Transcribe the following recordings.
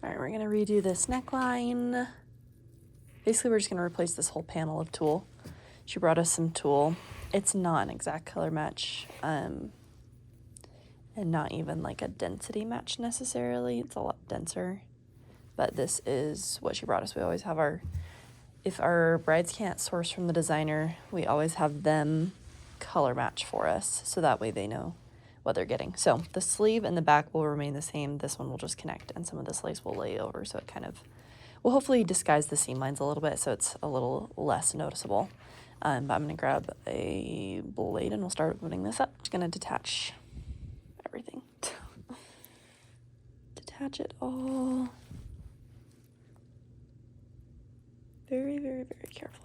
All right, we're gonna redo this neckline. Basically, we're just gonna replace this whole panel of tulle. She brought us some tulle. It's not an exact color match, and not even like a density match necessarily. It's a lot denser, but this is what she brought us. We always have if our brides can't source from the designer, we always have them color match for us, so that way they know what they're getting. So the sleeve and the back will remain the same. This one will just connect, and some of this lace will lay over, so it kind of will hopefully disguise the seam lines a little bit, so it's a little less noticeable. But I'm gonna grab a blade and we'll start opening this up. Just gonna detach everything. Detach it all very, very, very carefully.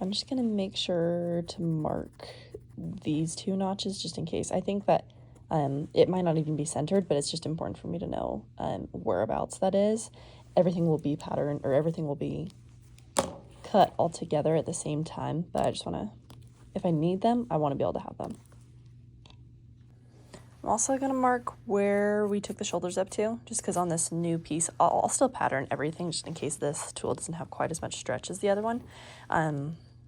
I'm just gonna make sure to mark these two notches just in case. I think that it might not even be centered, but it's just important for me to know whereabouts that is. Everything will be patterned, or everything will be cut all together at the same time, but I just wanna, if I need them, I wanna be able to have them. I'm also gonna mark where we took the shoulders up to, just because on this new piece, I'll still pattern everything just in case this tulle doesn't have quite as much stretch as the other one.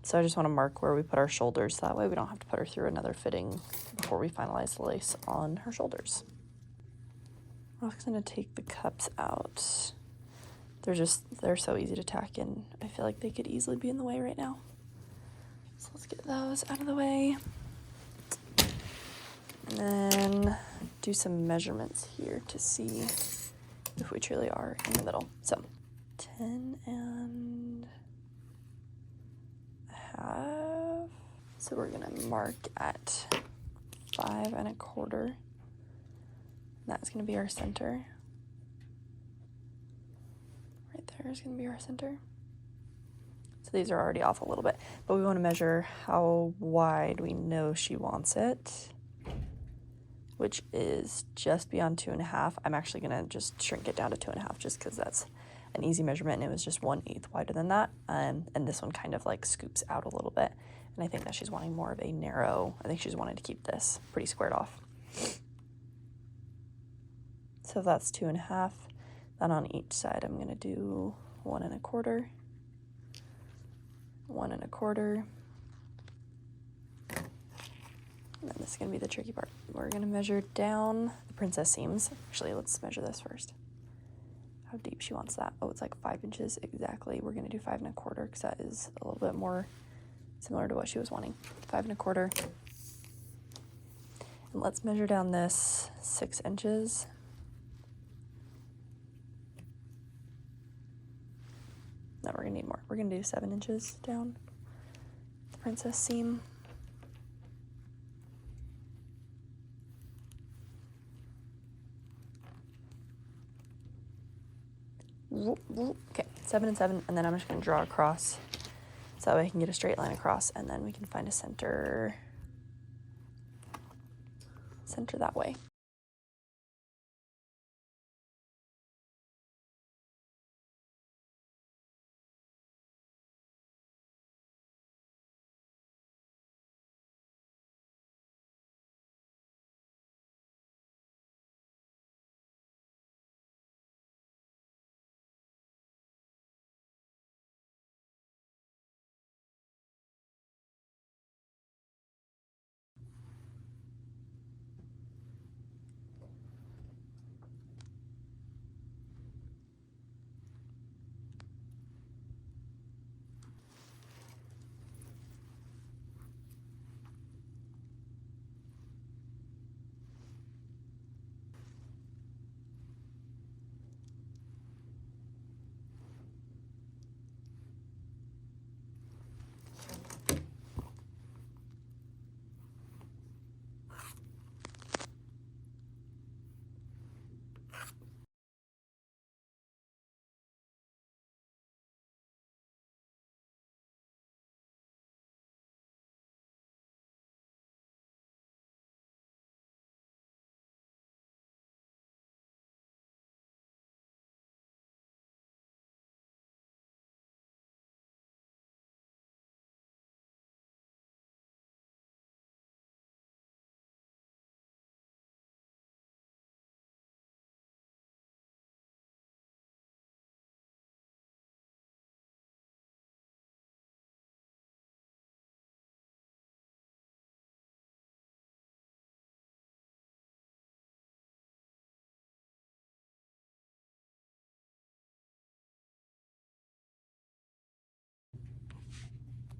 So I just want to mark where we put our shoulders, so that way we don't have to put her through another fitting before we finalize the lace on her shoulders. I'm just gonna take the cups out. They're so easy to tack in. I feel like they could easily be in the way right now. So let's get those out of the way. And then do some measurements here to see if we truly are in the middle. So 10 and a half. So we're gonna mark at 5 1/4. That's gonna be our center. Right there is gonna be our center. So these are already off a little bit, but we wanna measure how wide we know she wants it, which is just beyond 2 1/2. I'm actually gonna just shrink it down to 2 1/2 just because that's an easy measurement, and it was just 1/8 wider than that. And this one kind of like scoops out a little bit. And I think that she's wanting more of a narrow, I think she's wanting to keep this pretty squared off. So that's 2 1/2. Then on each side, I'm gonna do 1 1/4, 1 1/4. And then this is gonna be the tricky part. We're gonna measure down the princess seams. Actually, let's measure this first. How deep she wants that. Oh, it's like 5 inches exactly. We're gonna do 5 1/4 because that is a little bit more similar to what she was wanting. 5 1/4. And let's measure down this 6 inches. No, we're gonna need more. We're gonna do 7 inches down the princess seam. Okay, 7 and 7, and then I'm just gonna draw across so that way I can get a straight line across, and then we can find a center that way.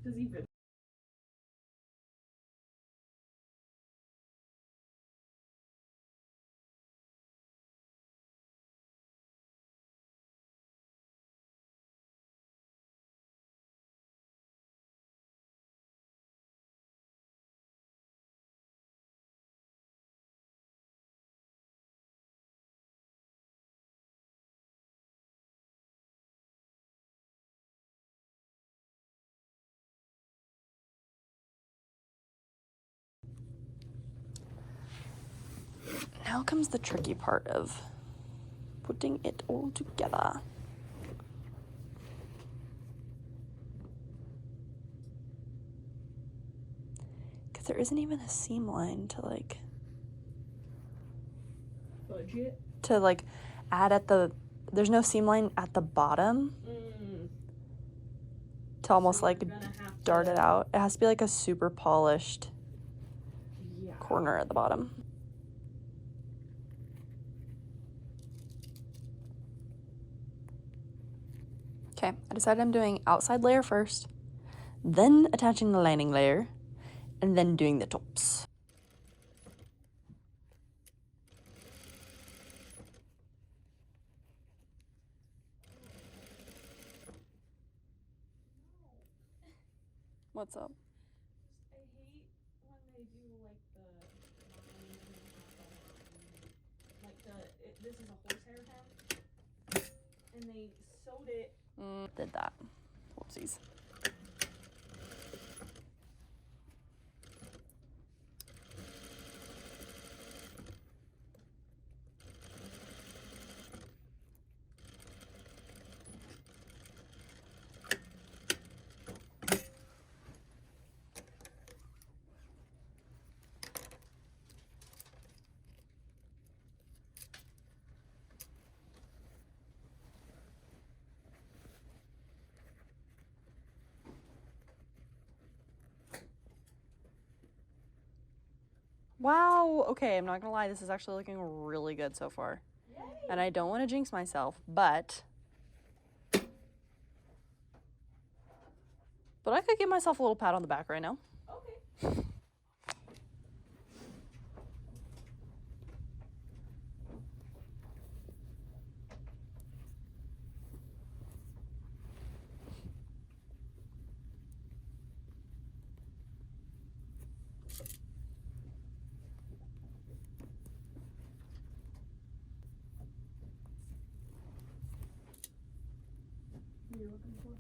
Does even. Now comes the tricky part of putting it all together. Because there isn't even a seam line to like Budget? to like add at the, there's no seam line at the bottom to almost So like dart it out. It has to be like a super polished corner at the bottom. Okay, I decided I'm doing outside layer first, then attaching the lining layer, and then doing the tops. What's up? I hate when they do like the this is a horsehair hem, and they sewed it. Did that. Whoopsies. Wow, okay, I'm not gonna lie, this is actually looking really good so far. Yay. And I don't want to jinx myself, but I could give myself a little pat on the back right now. Okay. What are you looking for?